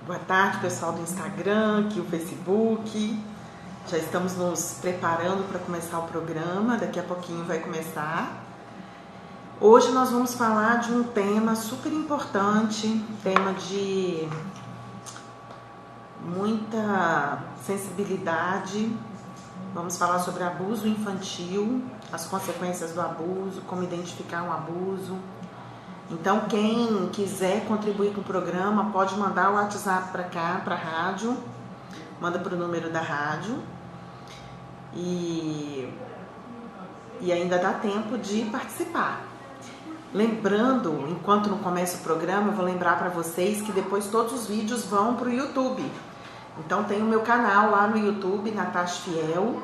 Boa tarde, pessoal do Instagram, aqui o Facebook. Já estamos nos preparando para começar o programa, daqui a pouquinho vai começar. Hoje nós vamos falar de um tema super importante, tema de muita sensibilidade. Vamos falar sobre abuso infantil, as consequências do abuso, como identificar um abuso. Então, quem quiser contribuir com o programa, pode mandar o WhatsApp para cá, para a rádio, manda para o número da rádio e ainda dá tempo de participar. Lembrando, enquanto não começa o programa, eu vou lembrar para vocês que depois todos os vídeos vão para o YouTube. Então, tem o meu canal lá no YouTube, Natasha Fiel.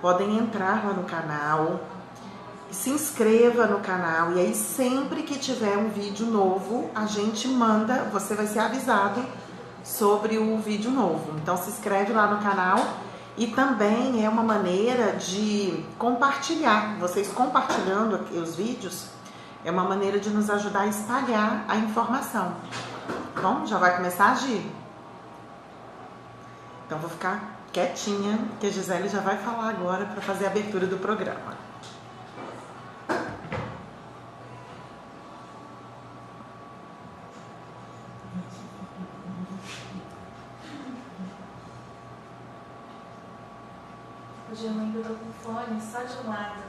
Podem entrar lá no canal. Se inscreva no canal e aí sempre que tiver um vídeo novo, a gente manda, você vai ser avisado sobre o vídeo novo. Então se inscreve lá no canal e também é uma maneira de compartilhar. Vocês compartilhando aqui os vídeos é uma maneira de nos ajudar a espalhar a informação. Bom, já vai começar, Gi? Então vou ficar quietinha, que a Gisele já vai falar agora para fazer a abertura do programa. Hoje eu ainda tô com fone só de um lado.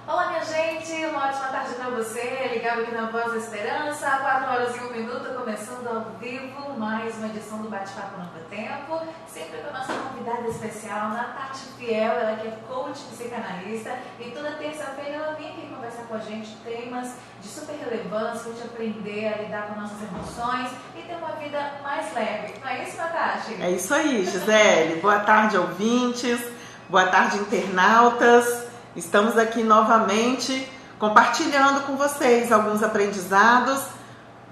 Olá, minha gente, uma ótima tarde para você, ligado aqui na Voz da Esperança, 4 horas e 1 minuto, começando ao vivo, mais uma edição do Bate-Papo no Meu Tempo, sempre com a nossa convidada especial, Natasha Fiel, ela que é coach psicanalista, e toda terça-feira ela vem aqui conversar com a gente temas de super relevância, para a gente aprender a lidar com nossas emoções e ter uma vida mais leve. Não é isso, Natasha? É isso aí, Gisele. Boa tarde, ouvintes, boa tarde, internautas. Estamos aqui novamente compartilhando com vocês alguns aprendizados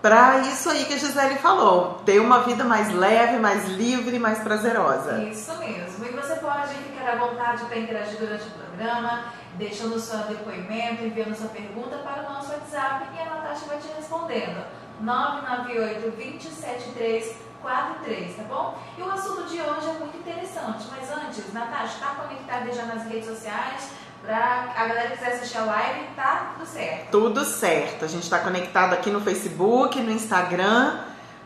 para isso aí que a Gisele falou, ter uma vida mais leve, mais livre, mais prazerosa. Isso mesmo. E você pode ficar à vontade para interagir durante o programa, deixando o seu depoimento, enviando sua pergunta para o nosso WhatsApp e a Natasha vai te respondendo. 998-27343, tá bom? E o assunto de hoje é muito interessante, mas antes, Natasha, está conectada já nas redes sociais? Pra a galera que quiser assistir a live, tá tudo certo? Tudo certo. A gente está conectado aqui no Facebook, no Instagram.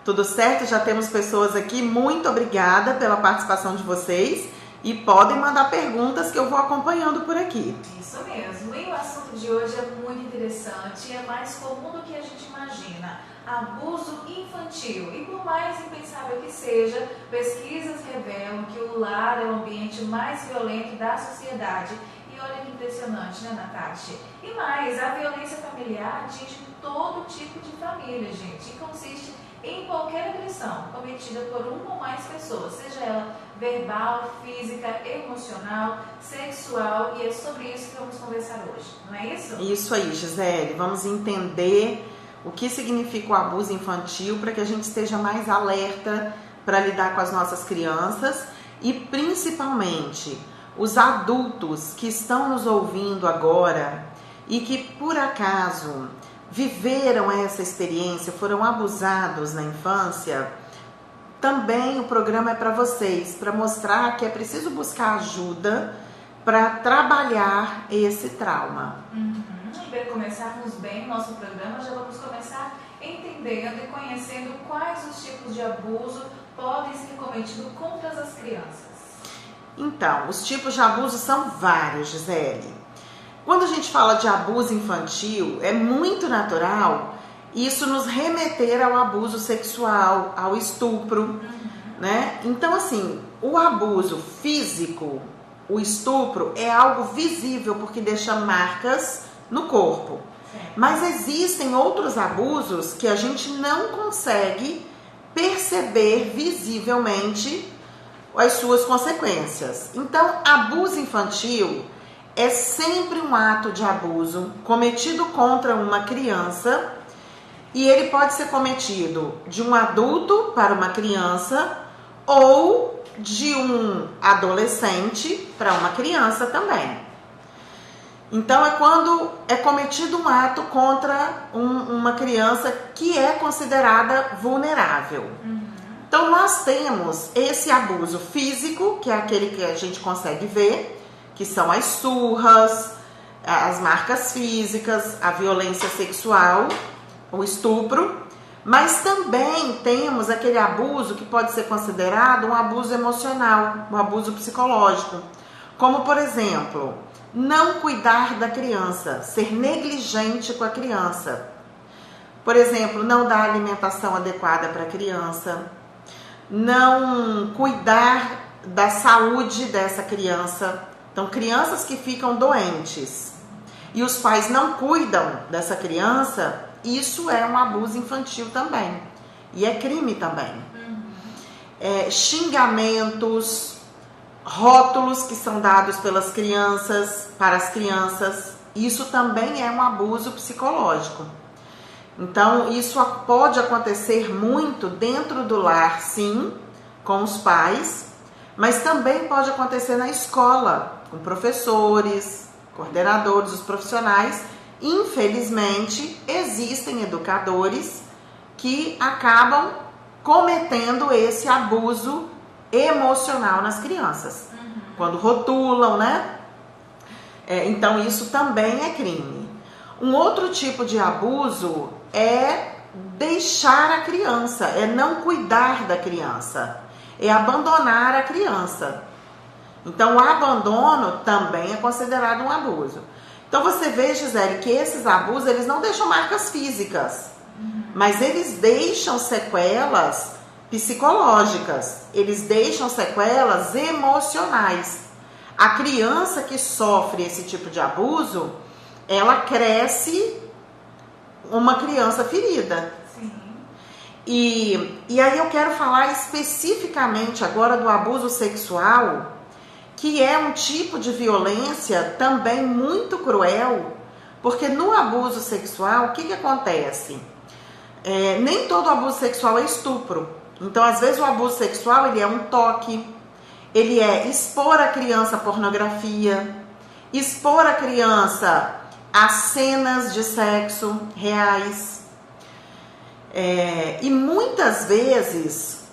Tudo certo, já temos pessoas aqui. Muito obrigada pela participação de vocês. E podem mandar perguntas que eu vou acompanhando por aqui. Isso mesmo. E o assunto de hoje é muito interessante e é mais comum do que a gente imagina. Abuso infantil. E por mais impensável que seja, pesquisas revelam que o lar é o ambiente mais violento da sociedade. E olha que impressionante, né, Natasha? E mais, a violência familiar atinge todo tipo de família, gente, e consiste em qualquer agressão cometida por uma ou mais pessoas, seja ela verbal, física, emocional, sexual, e é sobre isso que vamos conversar hoje, não é isso? Isso aí, Gisele. Vamos entender o que significa o abuso infantil para que a gente esteja mais alerta para lidar com as nossas crianças e principalmente os adultos que estão nos ouvindo agora e que por acaso viveram essa experiência, foram abusados na infância, também o programa é para vocês, para mostrar que é preciso buscar ajuda para trabalhar esse trauma. E para começarmos bem o nosso programa, já vamos começar entendendo e conhecendo quais os tipos de abuso podem ser cometidos contra as crianças. Então, os tipos de abuso são vários, Gisele. Quando a gente fala de abuso infantil, é muito natural isso nos remeter ao abuso sexual, ao estupro, né? Então, assim, o abuso físico, o estupro, é algo visível porque deixa marcas no corpo. Mas existem outros abusos que a gente não consegue perceber visivelmente as suas consequências. Então, abuso infantil é sempre um ato de abuso cometido contra uma criança e ele pode ser cometido de um adulto para uma criança ou de um adolescente para uma criança também. Então é quando é cometido um ato contra uma criança que é considerada vulnerável. Então nós temos esse abuso físico, que é aquele que a gente consegue ver, que são as surras, as marcas físicas, a violência sexual, o estupro. Mas também temos aquele abuso que pode ser considerado um abuso emocional, um abuso psicológico. Como, por exemplo, não cuidar da criança, ser negligente com a criança. Por exemplo, não dar alimentação adequada para a criança, não cuidar da saúde dessa criança. Então, crianças que ficam doentes e os pais não cuidam dessa criança, isso é um abuso infantil também. E é crime também. Xingamentos, rótulos que são dados pelas crianças, para as crianças, isso também é um abuso psicológico. Então, isso pode acontecer muito dentro do lar, sim, com os pais, mas também pode acontecer na escola, com professores, coordenadores, os profissionais. Infelizmente, existem educadores que acabam cometendo esse abuso emocional nas crianças, quando rotulam, né? Então, isso também é crime. Um outro tipo de abuso é deixar a criança, é não cuidar da criança, é abandonar a criança. Então, o abandono também é considerado um abuso. Então, você vê, Gisele, que esses abusos, eles não deixam marcas físicas, mas eles deixam sequelas psicológicas, eles deixam sequelas emocionais. A criança que sofre esse tipo de abuso, ela cresce uma criança ferida. Sim. E aí eu quero falar especificamente agora do abuso sexual, que é um tipo de violência também muito cruel, porque no abuso sexual, o que acontece? Nem todo abuso sexual é estupro. Então, às vezes, o abuso sexual ele é um toque, ele é expor a criança à pornografia, expor a criança a cenas de sexo reais. E muitas vezes,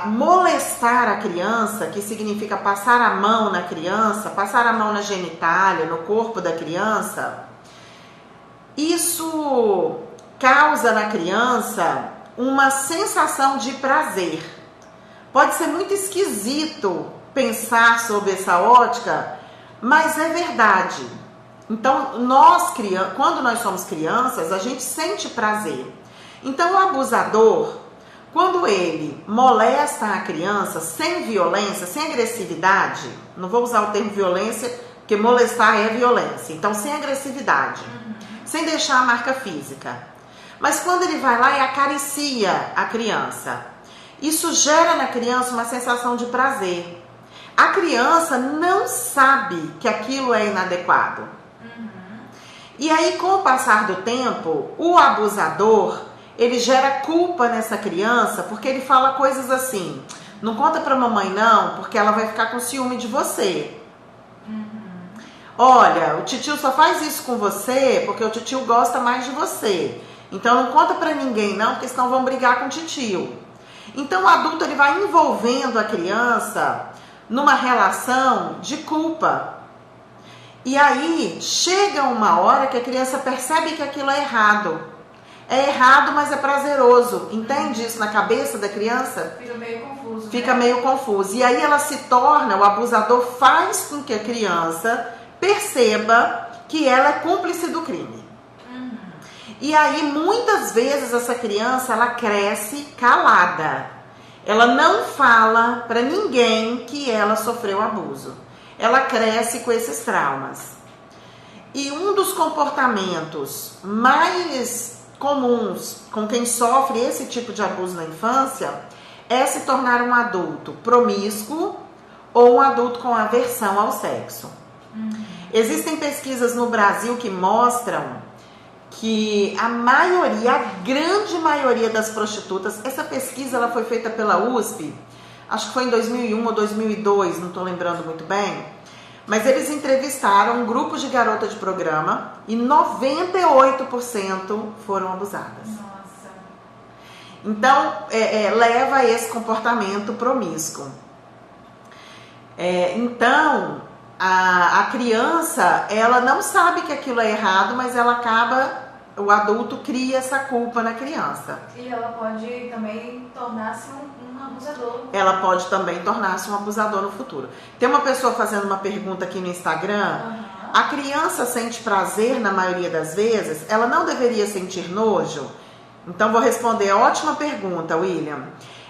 molestar a criança, que significa passar a mão na criança, passar a mão na genitália, no corpo da criança, isso causa na criança uma sensação de prazer. Pode ser muito esquisito pensar sobre essa ótica, mas é verdade. Então, quando nós somos crianças, a gente sente prazer. Então, o abusador, quando ele molesta a criança sem violência, sem agressividade, não vou usar o termo violência, porque molestar é violência. Então, sem agressividade, sem deixar a marca física. Mas quando ele vai lá e acaricia a criança, isso gera na criança uma sensação de prazer. A criança não sabe que aquilo é inadequado. E aí, com o passar do tempo, o abusador, ele gera culpa nessa criança, porque ele fala coisas assim: não conta pra mamãe não, porque ela vai ficar com ciúme de você. Olha, o titio só faz isso com você porque o titio gosta mais de você. Então não conta pra ninguém não, porque senão vão brigar com o titio. Então o adulto ele vai envolvendo a criança numa relação de culpa. E aí chega uma hora que a criança percebe que aquilo é errado. É errado, mas é prazeroso. Entende isso na cabeça da criança? Fica meio confuso. Fica meio confuso. E aí ela se torna, o abusador faz com que a criança perceba que ela é cúmplice do crime. E aí muitas vezes essa criança ela cresce calada. Ela não fala para ninguém que ela sofreu abuso. Ela cresce com esses traumas. E um dos comportamentos mais comuns com quem sofre esse tipo de abuso na infância é se tornar um adulto promíscuo ou um adulto com aversão ao sexo. Existem pesquisas no Brasil que mostram que a grande maioria das prostitutas, essa pesquisa ela foi feita pela USP, acho que foi em 2001 ou 2002, não estou lembrando muito bem, Mas eles entrevistaram um grupo de garotas de programa e 98% foram abusadas. Nossa. Então, leva a esse comportamento promíscuo. Então, a criança, ela não sabe que aquilo é errado, mas ela acaba... O adulto cria essa culpa na criança. E ela pode também tornar-se um abusador. Ela pode também tornar-se um abusador no futuro. Tem uma pessoa fazendo uma pergunta aqui no Instagram. A criança sente prazer na maioria das vezes? Ela não deveria sentir nojo? Então vou responder. Ótima pergunta, William.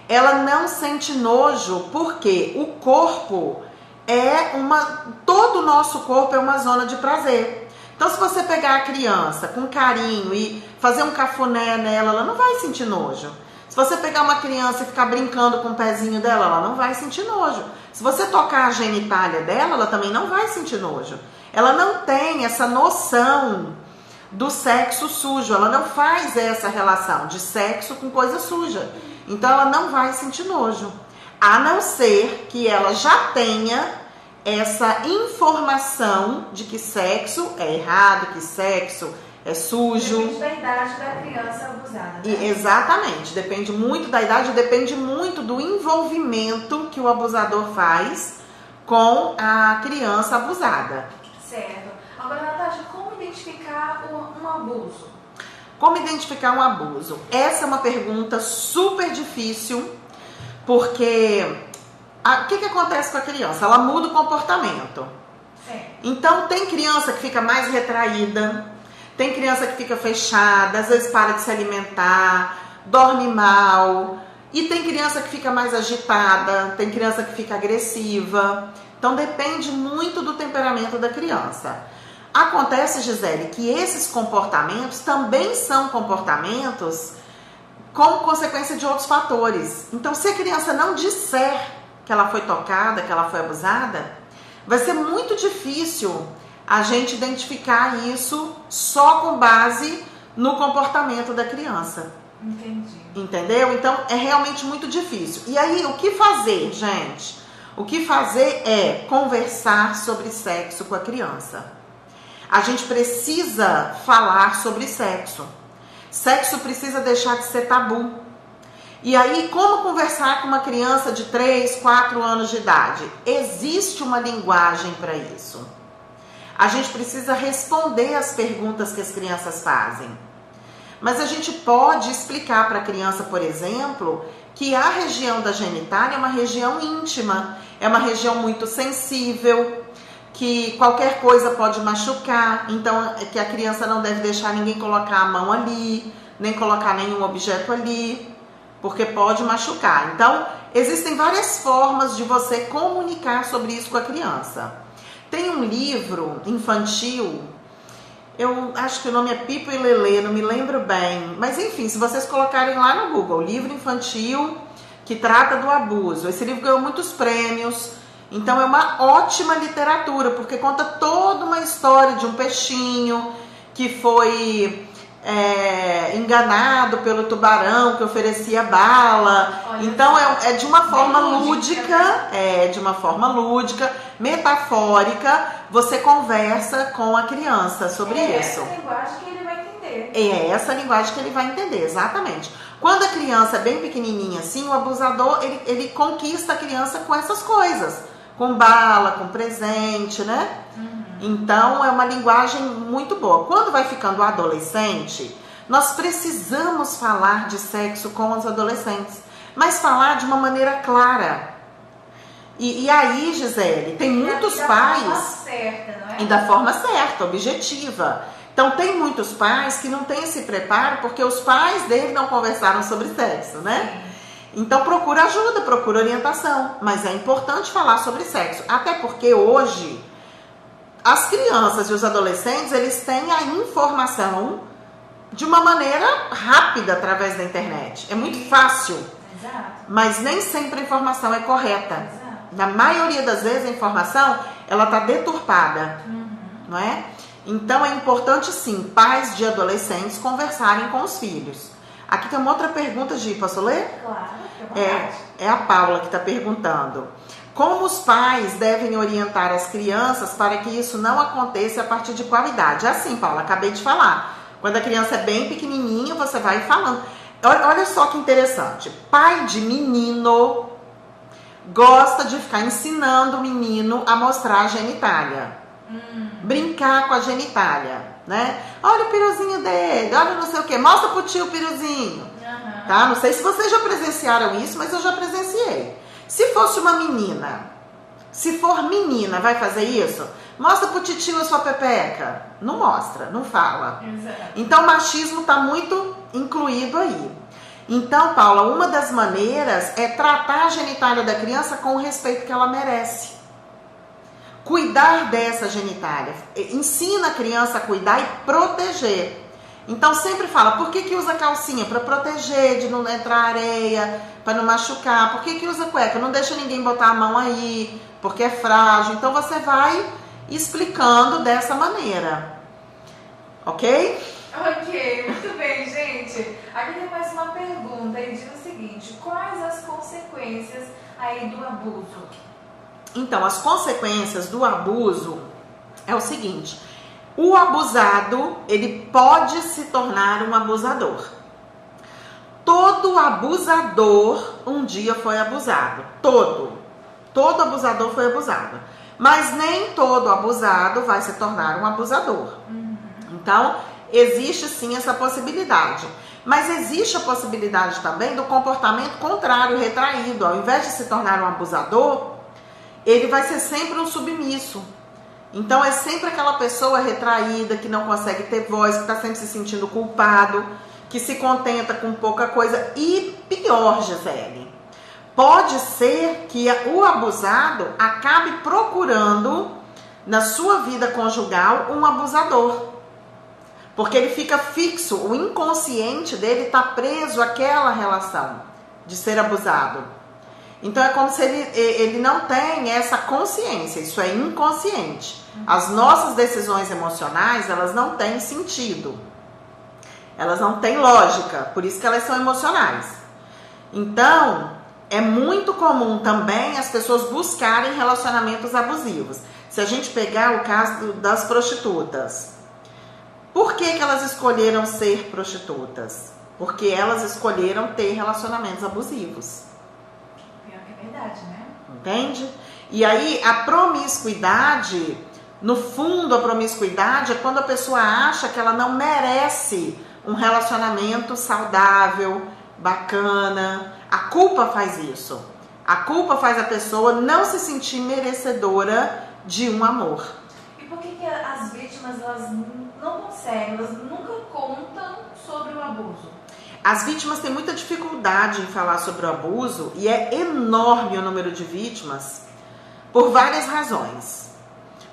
Ela não sente nojo porque o corpo todo o nosso corpo é uma zona de prazer. Então, se você pegar a criança com carinho e fazer um cafuné nela, ela não vai sentir nojo. Se você pegar uma criança e ficar brincando com o pezinho dela, ela não vai sentir nojo. Se você tocar a genitália dela, ela também não vai sentir nojo. Ela não tem essa noção do sexo sujo. Ela não faz essa relação de sexo com coisa suja. Então, ela não vai sentir nojo. A não ser que ela já tenha essa informação de que sexo é errado, que sexo é sujo. Depende da idade da criança abusada, né? Exatamente, depende muito da idade, depende muito do envolvimento que o abusador faz com a criança abusada. Certo. Agora, Natasha, como identificar um abuso? Como identificar um abuso? Essa é uma pergunta super difícil, porque... O que acontece com a criança? Ela muda o comportamento. Sim. Então, tem criança que fica mais retraída, tem criança que fica fechada, às vezes para de se alimentar, dorme mal, e tem criança que fica mais agitada, tem criança que fica agressiva. Então, depende muito do temperamento da criança. Acontece, Gisele, que esses comportamentos também são comportamentos como consequência de outros fatores. Então, se a criança não disser que ela foi tocada, que ela foi abusada, vai ser muito difícil a gente identificar isso só com base no comportamento da criança. Entendi. Entendeu? Então, é realmente muito difícil. E aí, o que fazer, gente? O que fazer é conversar sobre sexo com a criança. A gente precisa falar sobre sexo. Sexo precisa deixar de ser tabu. E aí, como conversar com uma criança de 3, 4 anos de idade? Existe uma linguagem para isso. A gente precisa responder as perguntas que as crianças fazem. Mas a gente pode explicar para a criança, por exemplo, que a região da genitália é uma região íntima, é uma região muito sensível, que qualquer coisa pode machucar, então que a criança não deve deixar ninguém colocar a mão ali, nem colocar nenhum objeto ali, porque pode machucar. Então, existem várias formas de você comunicar sobre isso com a criança. Tem um livro infantil, eu acho que o nome é Pipo e Lelê, não me lembro bem, mas enfim, se vocês colocarem lá no Google, livro infantil que trata do abuso, esse livro ganhou muitos prêmios, então é uma ótima literatura, porque conta toda uma história de um peixinho que foi enganado pelo tubarão que oferecia bala. Olha, então é de uma forma lúdica, metafórica, você conversa com a criança sobre isso. É essa linguagem que ele vai entender. É essa linguagem que ele vai entender, exatamente. Quando a criança é bem pequenininha assim, o abusador, ele conquista a criança com essas coisas. Com bala, com presente, né? Então, é uma linguagem muito boa. Quando vai ficando adolescente, nós precisamos falar de sexo com os adolescentes, mas falar de uma maneira clara. E aí, Gisele, tem muitos pais... Da forma certa, não é? E da forma certa, objetiva. Então, tem muitos pais que não têm esse preparo porque os pais dele não conversaram sobre sexo, né? Sim. Então, procura ajuda, procura orientação. Mas é importante falar sobre sexo. Até porque hoje... As crianças e os adolescentes, eles têm a informação de uma maneira rápida através da internet. É muito fácil. Exato. Mas nem sempre a informação é correta. Exato. Na maioria das vezes a informação, ela está deturpada. Não é? Então é importante sim, pais de adolescentes conversarem com os filhos. Aqui tem uma outra pergunta, Gi, posso ler? Claro, fica à vontade. É a Paula que está perguntando. Como os pais devem orientar as crianças para que isso não aconteça a partir de qual idade? Assim, Paula, acabei de falar. Quando a criança é bem pequenininha, você vai falando. Olha só que interessante. Pai de menino gosta de ficar ensinando o menino a mostrar a genitália. Brincar com a genitália, né? Olha o piruzinho dele, olha não sei o que. Mostra pro tio o piruzinho. Tá? Não sei se vocês já presenciaram isso, mas eu já presenciei. Se fosse uma menina, se for menina, vai fazer isso? Mostra pro titio a sua pepeca. Não mostra, não fala. Exato. Então o machismo está muito incluído aí. Então, Paula, uma das maneiras é tratar a genitália da criança com o respeito que ela merece. Cuidar dessa genitália. Ensina a criança a cuidar e proteger. Então sempre fala, por que usa calcinha? Para proteger, de não entrar areia, para não machucar. Por que usa cueca? Não deixa ninguém botar a mão aí, porque é frágil. Então você vai explicando dessa maneira. Ok? Ok, muito bem, gente. Aqui tem mais uma pergunta e diz o seguinte: quais as consequências aí do abuso? Então, as consequências do abuso é o seguinte: o abusado, ele pode se tornar um abusador. Todo abusador um dia foi abusado. Todo abusador foi abusado. Mas nem todo abusado vai se tornar um abusador. Então, existe sim essa possibilidade. Mas existe a possibilidade também do comportamento contrário, retraído. Ao invés de se tornar um abusador, ele vai ser sempre um submisso. Então é sempre aquela pessoa retraída, que não consegue ter voz, que está sempre se sentindo culpado, que se contenta com pouca coisa. E pior, Gisele, pode ser que o abusado acabe procurando na sua vida conjugal um abusador. Porque ele fica fixo, o inconsciente dele está preso àquela relação de ser abusado. Então é como se ele não tem essa consciência, isso é inconsciente. As nossas decisões emocionais, elas não têm sentido. Elas não têm lógica, por isso que elas são emocionais. Então, é muito comum também as pessoas buscarem relacionamentos abusivos. Se a gente pegar o caso das prostitutas, por que elas escolheram ser prostitutas? Porque elas escolheram ter relacionamentos abusivos. Pior que é verdade, né? Entende? E aí a promiscuidade, no fundo a promiscuidade é quando a pessoa acha que ela não merece um relacionamento saudável, bacana. A culpa faz isso. A culpa faz a pessoa não se sentir merecedora de um amor. E por que as vítimas elas não conseguem, elas nunca contam sobre o abuso? As vítimas têm muita dificuldade em falar sobre o abuso e é enorme o número de vítimas por várias razões.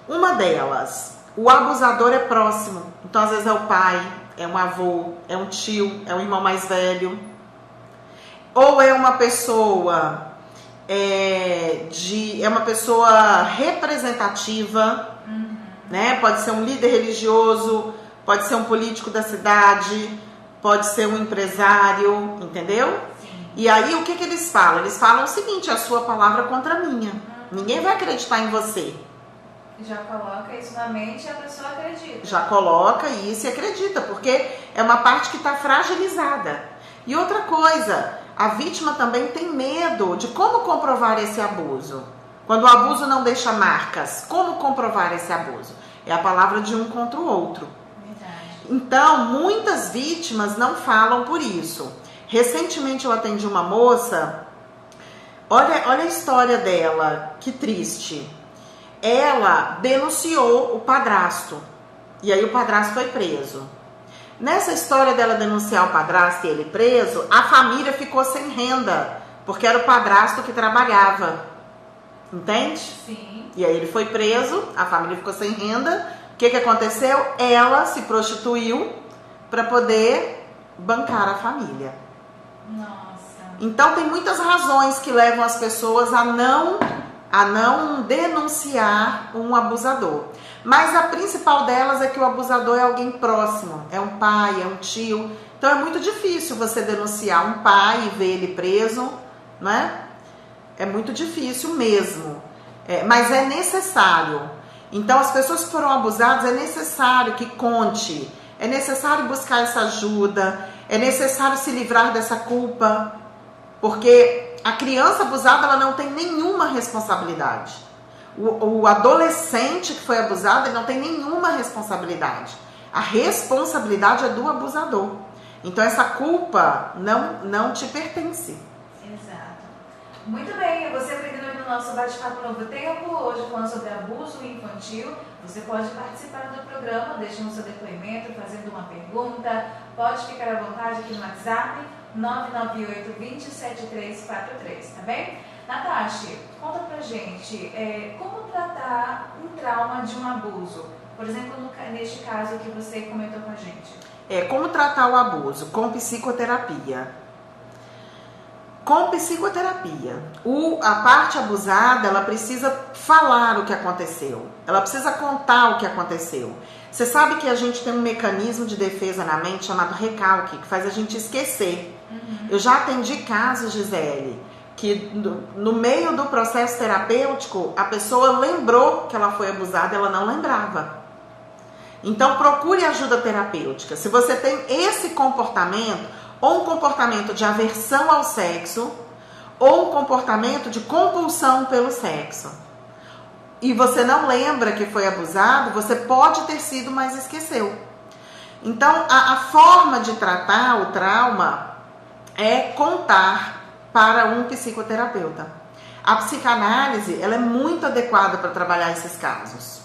Uma delas, o abusador é próximo. Então, às vezes é o pai, é um avô, é um tio, é um irmão mais velho. Ou é uma pessoa, é uma pessoa representativa, né? Pode ser um líder religioso, pode ser um político da cidade, pode ser um empresário, entendeu? Sim. E aí o que eles falam? Eles falam o seguinte: a sua palavra contra a minha. Ninguém vai acreditar em você. Já coloca isso na mente e a pessoa acredita. Já coloca isso e acredita, porque é uma parte que está fragilizada. E outra coisa, a vítima também tem medo de como comprovar esse abuso. Quando o abuso não deixa marcas, como comprovar esse abuso? É a palavra de um contra o outro. Verdade. Então, muitas vítimas não falam por isso. Recentemente eu atendi uma moça, olha a história dela, que triste. Ela denunciou o padrasto, e aí o padrasto foi preso. Nessa história dela denunciar o padrasto e ele preso, a família ficou sem renda, porque era o padrasto que trabalhava. Entende? Sim. E aí ele foi preso, a família ficou sem renda. O que aconteceu? Ela se prostituiu para poder bancar a família. Nossa. Então tem muitas razões que levam as pessoas a não denunciar um abusador. Mas a principal delas é que o abusador é alguém próximo, é um pai, é um tio. Então é muito difícil você denunciar um pai e ver ele preso, né? É muito difícil mesmo, mas é necessário. Então, as pessoas que foram abusadas, é necessário que conte, é necessário buscar essa ajuda, é necessário se livrar dessa culpa, porque a criança abusada, ela não tem nenhuma responsabilidade. O adolescente que foi abusado, ele não tem nenhuma responsabilidade. A responsabilidade é do abusador. Então, essa culpa não te pertence. Exato. Muito bem, você aprendeu no nosso bate-papo Novo Tempo, hoje falando sobre abuso infantil. Você pode participar do programa, deixando seu depoimento, fazendo uma pergunta. Pode ficar à vontade aqui no WhatsApp, 998-207343, tá bem? Natasha, conta pra gente, como tratar um trauma de um abuso? Por exemplo, neste caso que você comentou com a gente. Como tratar o abuso? Com psicoterapia. Com psicoterapia. A parte abusada, ela precisa falar o que aconteceu. Ela precisa contar o que aconteceu. Você sabe que a gente tem um mecanismo de defesa na mente chamado recalque, que faz a gente esquecer. Eu já atendi casos, Gisele, que no meio do processo terapêutico, a pessoa lembrou que ela foi abusada, ela não lembrava. Então, procure ajuda terapêutica. Se você tem esse comportamento, ou um comportamento de aversão ao sexo, ou um comportamento de compulsão pelo sexo, e você não lembra que foi abusado, você pode ter sido, mas esqueceu. Então, a forma de tratar o trauma é contar para um psicoterapeuta. A psicanálise, ela é muito adequada para trabalhar esses casos.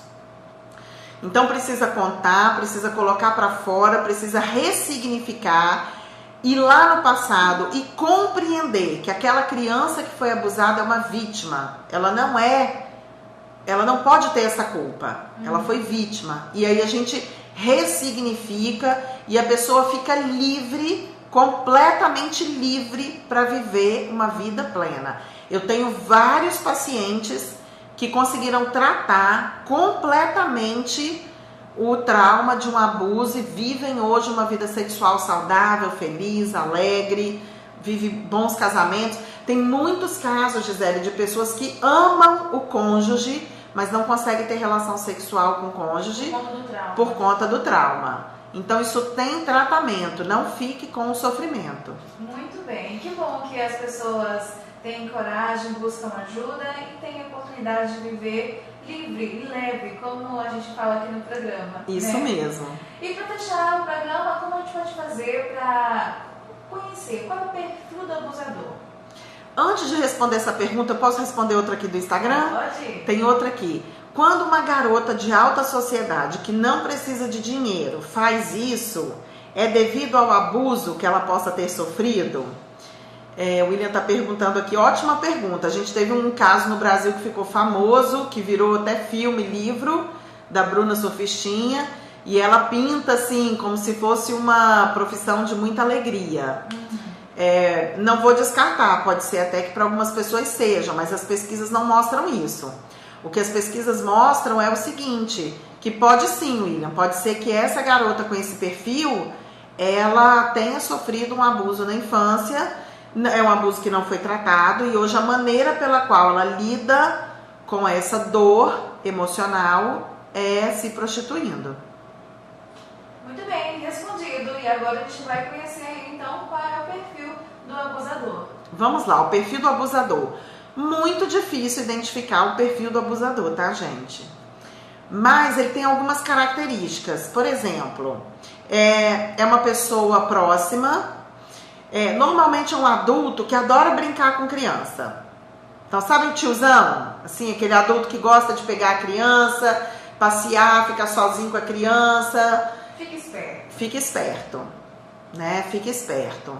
Então, precisa contar, precisa colocar para fora, precisa ressignificar, ir lá no passado e compreender que aquela criança que foi abusada é uma vítima. Ela não pode ter essa culpa. Ela foi vítima. E aí a gente ressignifica e a pessoa fica livre, completamente livre para viver uma vida plena. Eu tenho vários pacientes que conseguiram tratar completamente o trauma de um abuso e vivem hoje uma vida sexual saudável, feliz, alegre, vive bons casamentos. Tem muitos casos, Gisele, de pessoas que amam o cônjuge, mas não conseguem ter relação sexual com o cônjuge por conta do trauma. Então, isso tem tratamento, não fique com o sofrimento. Muito bem, que bom que as pessoas têm coragem, buscam ajuda e têm a oportunidade de viver livre e leve, como a gente fala aqui no programa. Isso, né? Mesmo. E para fechar o programa, como a gente pode fazer para conhecer qual é o perfil do abusador? Antes de responder essa pergunta, eu posso responder outra aqui do Instagram? Pode. Tem outra aqui. Quando uma garota de alta sociedade que não precisa de dinheiro faz isso, é devido ao abuso que ela possa ter sofrido? O William está perguntando aqui, ótima pergunta. A gente teve um caso no Brasil que ficou famoso, que virou até filme, livro, da Bruna Surfistinha, e ela pinta assim, como se fosse uma profissão de muita alegria. Não vou descartar, pode ser até que para algumas pessoas seja, mas as pesquisas não mostram isso. O que as pesquisas mostram é o seguinte, que pode sim, William, pode ser que essa garota com esse perfil, ela tenha sofrido um abuso na infância, é um abuso que não foi tratado, e hoje a maneira pela qual ela lida com essa dor emocional é se prostituindo. Muito bem, respondido. E agora a gente vai conhecer então qual é o perfil do abusador. Vamos lá, o perfil do abusador. Muito difícil identificar o perfil do abusador, tá, gente? Mas ele tem algumas características. Por exemplo, é uma pessoa próxima, normalmente é um adulto que adora brincar com criança. Então, sabe o tiozão? Assim, aquele adulto que gosta de pegar a criança, passear, ficar sozinho com a criança. Fica esperto. Fica esperto, né? Fica esperto.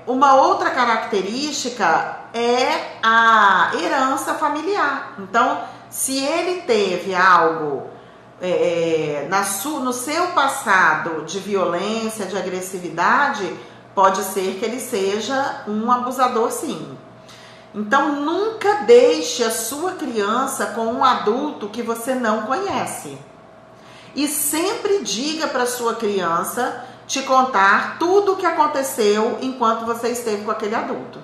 Uma outra característica é a herança familiar. Então, se ele teve algo no seu passado de violência, de agressividade, pode ser que ele seja um abusador, sim. Então, nunca deixe a sua criança com um adulto que você não conhece. E sempre diga para sua criança te contar tudo o que aconteceu enquanto você esteve com aquele adulto.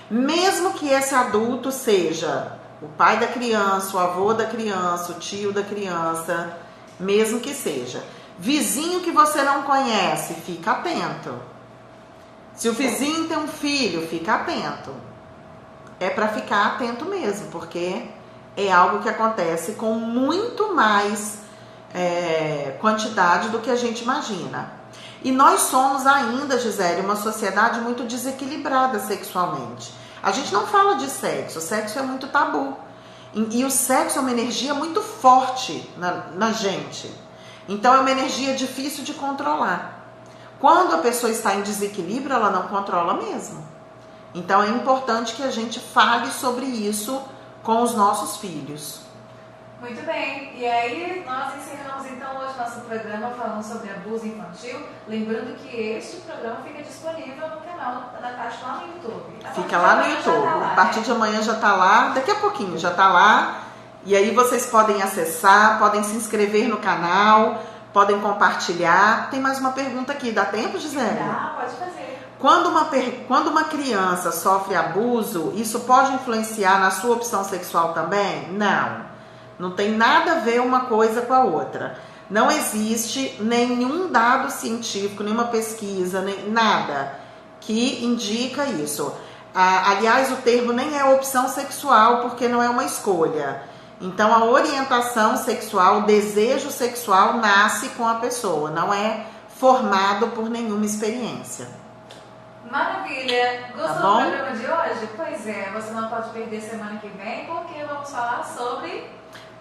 Mesmo que esse adulto seja o pai da criança, o avô da criança, o tio da criança, mesmo que seja. Vizinho que você não conhece, fica atento. Se o vizinho tem um filho, fica atento. É para ficar atento mesmo, porque é algo que acontece com muito mais quantidade do que a gente imagina. E nós somos ainda, Gisele, uma sociedade muito desequilibrada sexualmente. A gente não fala de sexo, o sexo é muito tabu. E o sexo é uma energia muito forte na gente. Então é uma energia difícil de controlar. Quando a pessoa está em desequilíbrio, ela não controla mesmo. Então é importante que a gente fale sobre isso com os nossos filhos. Muito bem, e aí nós encerramos então hoje nosso programa falando sobre abuso infantil, lembrando que este programa fica disponível no canal da Natasha lá no YouTube. Fica lá no YouTube, a partir de amanhã já está lá, daqui a pouquinho já está lá, e aí vocês podem acessar, podem se inscrever no canal, podem compartilhar. Tem mais uma pergunta aqui, dá tempo, Gisele? Dá, pode fazer. Quando uma criança sofre abuso, isso pode influenciar na sua opção sexual também? Não. Não tem nada a ver uma coisa com a outra. Não existe nenhum dado científico, nenhuma pesquisa, nem nada que indica isso. Aliás, o termo nem é opção sexual, porque não é uma escolha. Então, a orientação sexual, o desejo sexual nasce com a pessoa, não é formado por nenhuma experiência. Maravilha! Gostou do programa de hoje? Pois é, você não pode perder semana que vem, porque vamos falar sobre...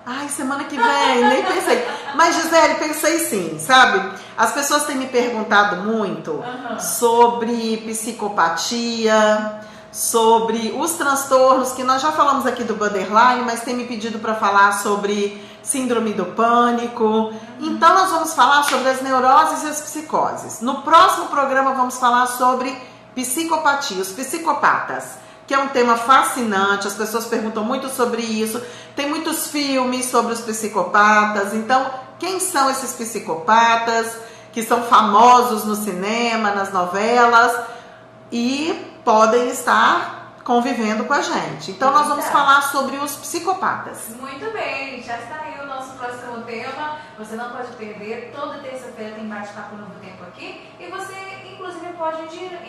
Ai, semana que vem, nem pensei. Mas, Gisele, pensei sim, sabe? As pessoas têm me perguntado muito sobre psicopatia, sobre os transtornos, que nós já falamos aqui do borderline, mas tem me pedido para falar sobre síndrome do pânico. Então, nós vamos falar sobre as neuroses e as psicoses. No próximo programa, vamos falar sobre psicopatia, os psicopatas, que é um tema fascinante, as pessoas perguntam muito sobre isso, tem muitos filmes sobre os psicopatas. Então, quem são esses psicopatas que são famosos no cinema, nas novelas e podem estar convivendo com a gente? Então, nós vamos falar sobre os psicopatas. Muito bem, já está aí o nosso próximo tema, você não pode perder, toda terça-feira tem bate-papo Novo Tempo aqui, e você, inclusive, pode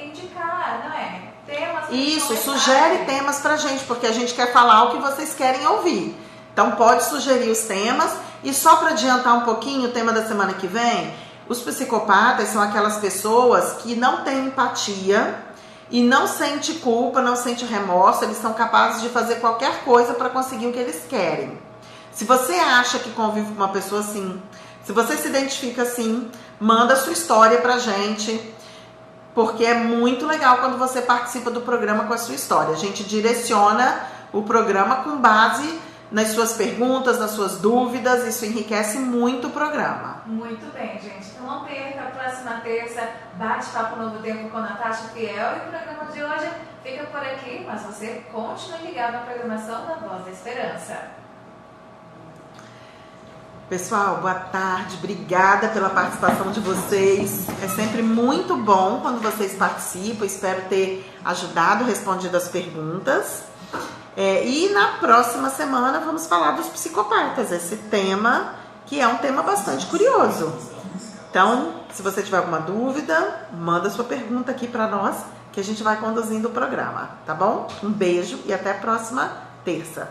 indicar, não é? Temas. Isso, sugere temas pra gente, porque a gente quer falar o que vocês querem ouvir. Então pode sugerir os temas. E só para adiantar um pouquinho o tema da semana que vem, os psicopatas são aquelas pessoas que não têm empatia e não sente culpa, não sente remorso. Eles são capazes de fazer qualquer coisa para conseguir o que eles querem. Se você acha que convive com uma pessoa assim, se você se identifica assim, manda a sua história pra gente, porque é muito legal quando você participa do programa com a sua história. A gente direciona o programa com base nas suas perguntas, nas suas dúvidas. Isso enriquece muito o programa. Muito bem, gente. Então não perca, a próxima terça, bate-papo Novo Tempo com Natasha Fiel. E o programa de hoje fica por aqui, mas você continue ligado na programação da Voz da Esperança. Pessoal, boa tarde, obrigada pela participação de vocês. É sempre muito bom quando vocês participam, espero ter ajudado, respondido as perguntas. E na próxima semana vamos falar dos psicopatas, esse tema que é um tema bastante curioso. Então, se você tiver alguma dúvida, manda sua pergunta aqui para nós, que a gente vai conduzindo o programa, tá bom? Um beijo e até a próxima terça.